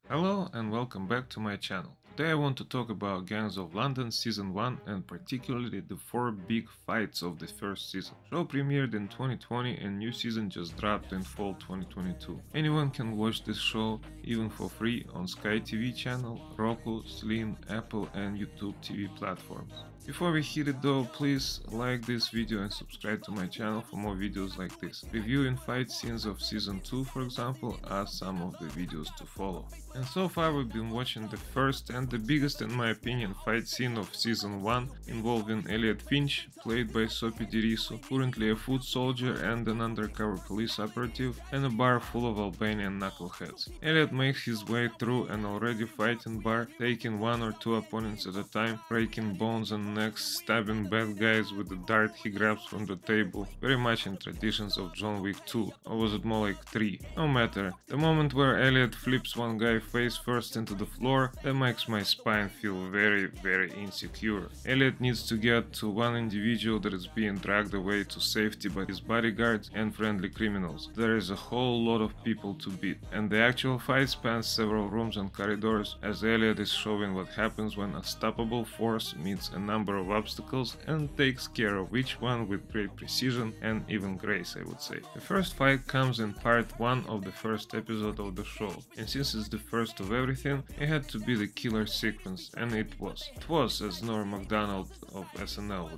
Hello and welcome back to my channel. Today I want to talk about Gangs of London Season 1 and particularly the 4 big fights of the first season. The show premiered in 2020 and new season just dropped in fall 2022. Anyone can watch this show even for free on Sky TV channel, Roku, Sling, Apple and YouTube TV platforms. Before we hit it though, please like this video and subscribe to my channel for more videos like this. Reviewing fight scenes of Season 2 for example are some of the videos to follow. And so far we've been watching the first and the biggest in my opinion fight scene of Season 1 involving Elliot Finch, played by Sophie Dirisu, currently a foot soldier and an undercover police operative, and a bar full of Albanian knuckleheads. Elliot makes his way through an already fighting bar, taking 1 or 2 opponents at a time, breaking bones and necks, stabbing bad guys with the dart he grabs from the table, very much in traditions of John Wick 2, or was it more like 3? No matter, the moment where Elliot flips one guy face first into the floor, that makes my spine feel very insecure. Elliot needs to get to one individual that is being dragged away to safety by his bodyguards and friendly criminals. There is a whole lot of people to beat, and the actual fight spans several rooms and corridors as Elliot is showing what happens when unstoppable force meets a number of obstacles and takes care of each one with great precision and even grace, I would say. The first fight comes in part 1 of the first episode of the show, and since it's the first of everything, it had to be the killer sequence, and it was. It was, as Norm MacDonald of SNL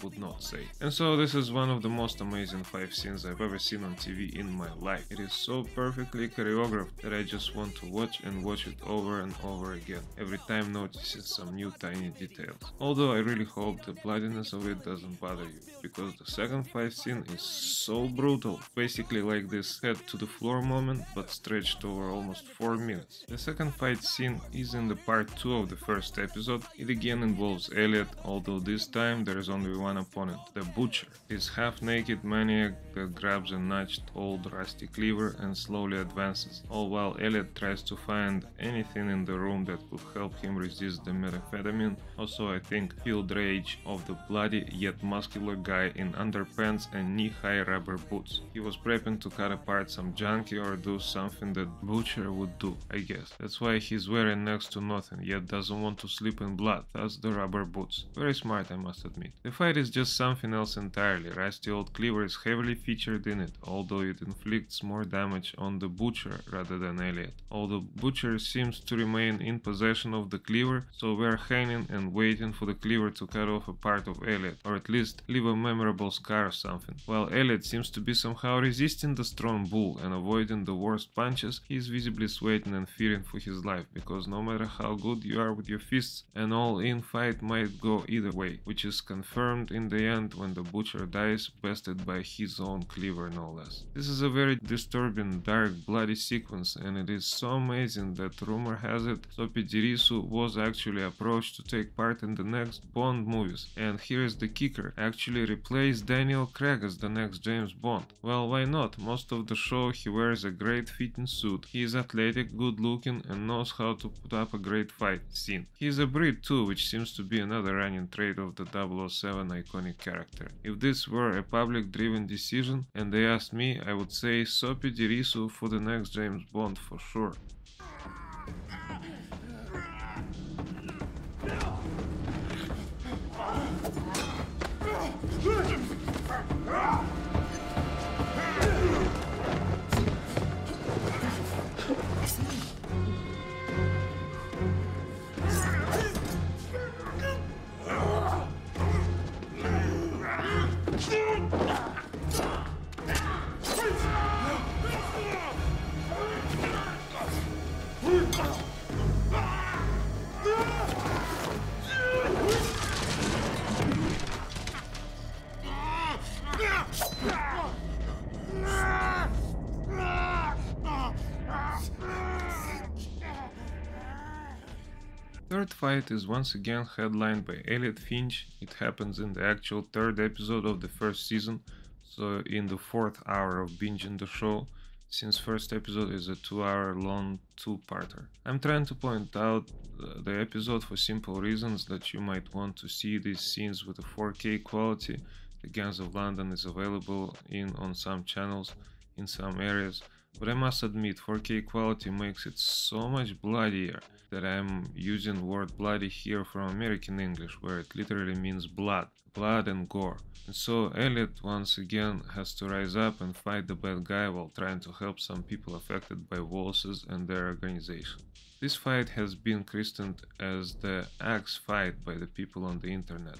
would not say. And so this is one of the most amazing fight scenes I've ever seen on TV in my life. It is so perfectly choreographed that I just want to watch and watch it over and over again, every time noticing some new tiny details. Although I really hope the bloodiness of it doesn't bother you, because the second fight scene is so brutal, basically like this head to the floor moment but stretched over almost 4 minutes. The second fight scene is in the part 2 of the first episode. It again involves Elliot, although this time there is only one opponent, the Butcher. This half-naked maniac that grabs a notched old rusty cleaver and slowly advances, all while Elliot tries to find anything in the room that could help him resist the methamphetamine, also I think field rage of the bloody yet muscular guy in underpants and knee-high rubber boots. He was prepping to cut apart some junkie or do something that Butcher would do, I guess. That's why he's wearing next to nothing, yet doesn't want to sleep in blood, thus the rubber boots. Very smart, I must admit. The fight is just something else entirely. Rusty old cleaver is heavily featured in it, although it inflicts more damage on the Butcher rather than Elliot. Although Butcher seems to remain in possession of the cleaver, so we're hanging and waiting for the cleaver to cut off a part of Elliot, or at least leave a memorable scar or something. While Elliot seems to be somehow resisting the strong bull and avoiding the worst punches, he is visibly sweating and fearing for his life, because no matter how good you are with your fists, an all-in fight might go either way, which is confirmed in the end when the Butcher dies, bested by his own cleaver no less. This is a very disturbing, dark, bloody sequence, and it is so amazing that rumor has it Sophie Dirisu was actually approached to take part in the next Bond movies, and here is the kicker, actually replace Daniel Craig as the next James Bond. Well, why not? Most of the show he wears a great fitting suit, he is athletic, good looking and knows how to put up a great fight scene. He is a Brit too, which seems to be another running trait of the 007 iconic character. If this were a public driven decision and they asked me, I would say Sophie Dirisu for the next James Bond for sure. Third fight is once again headlined by Elliot Finch. It happens in the actual third episode of the first season, so in the 4th hour of binging the show. since first episode is a 2-hour long two-parter. I'm trying to point out the episode for simple reasons that you might want to see these scenes with a 4K quality. The Gangs of London is available on some channels in some areas, but I must admit 4K quality makes it so much bloodier that I'm using word bloody here from American English, where it literally means blood and gore. And so Elliot once again has to rise up and fight the bad guy while trying to help some people affected by Wolves and their organization. This fight has been christened as the axe fight by the people on the internet.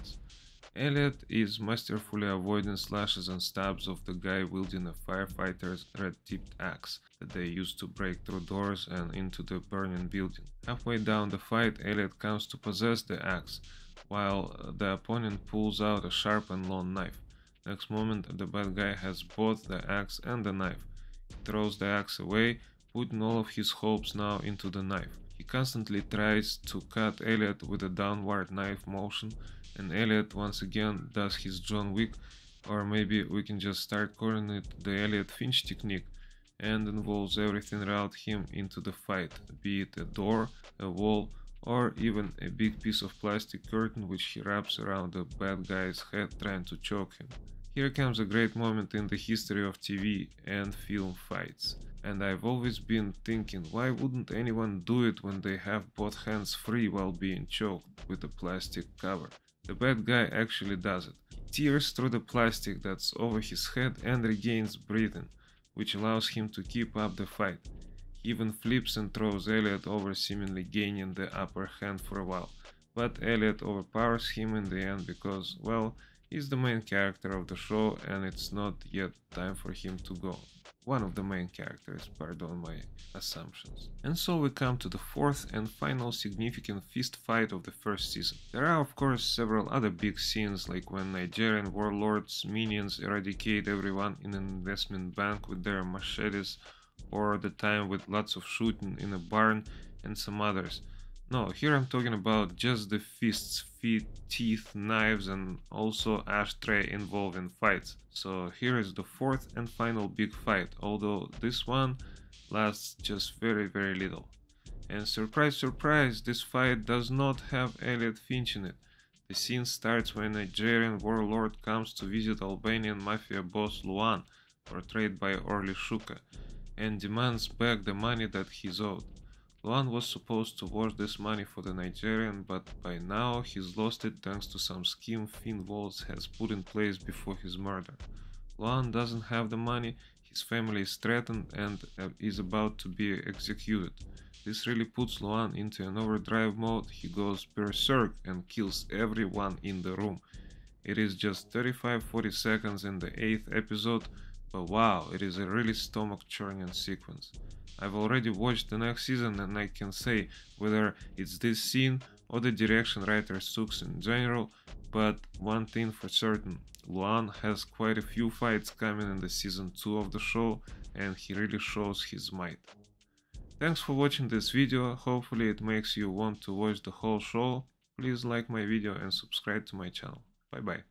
Elliot is masterfully avoiding slashes and stabs of the guy wielding a firefighter's red-tipped axe that they used to break through doors and into the burning building. Halfway down the fight, Elliot comes to possess the axe, while the opponent pulls out a sharp and long knife. Next moment, the bad guy has both the axe and the knife. He throws the axe away, putting all of his hopes now into the knife. He constantly tries to cut Elliot with a downward knife motion, and Elliot once again does his John Wick, or maybe we can just start calling it the Elliot Finch technique, and involves everything around him into the fight, be it a door, a wall, or even a big piece of plastic curtain which he wraps around the bad guy's head trying to choke him. Here comes a great moment in the history of TV and film fights, and I've always been thinking, why wouldn't anyone do it when they have both hands free while being choked with a plastic cover? The bad guy actually does it. He tears through the plastic that's over his head and regains breathing, which allows him to keep up the fight. He even flips and throws Elliot over, seemingly gaining the upper hand for a while, but Elliot overpowers him in the end because, well, he's the main character of the show and it's not yet time for him to go. One of the main characters, pardon my assumptions. And so we come to the fourth and final significant fist fight of the first season. There are of course several other big scenes, like when Nigerian warlords' minions eradicate everyone in an investment bank with their machetes, or the time with lots of shooting in a barn, and some others. No, here I'm talking about just the fists, feet, teeth, knives, and also ashtray involving fights. So here is the fourth and final big fight, although this one lasts just very little. And surprise surprise, this fight does not have Elliot Finch in it. The scene starts when a Nigerian warlord comes to visit Albanian mafia boss Luan, portrayed by Orly Shuka, and demands back the money that he's owed. Luan was supposed to wash this money for the Nigerian, but by now he's lost it thanks to some scheme Finn Wolves has put in place before his murder. Luan doesn't have the money, his family is threatened and is about to be executed. This really puts Luan into an overdrive mode. He goes berserk and kills everyone in the room. It is just 35-40 seconds in the 8th episode, but wow, it is a really stomach-churning sequence. I've already watched the next season and I can say whether it's this scene or the direction writers took in general, but one thing for certain, Luan has quite a few fights coming in the season 2 of the show and he really shows his might. Thanks for watching this video, hopefully it makes you want to watch the whole show. Please like my video and subscribe to my channel. Bye bye.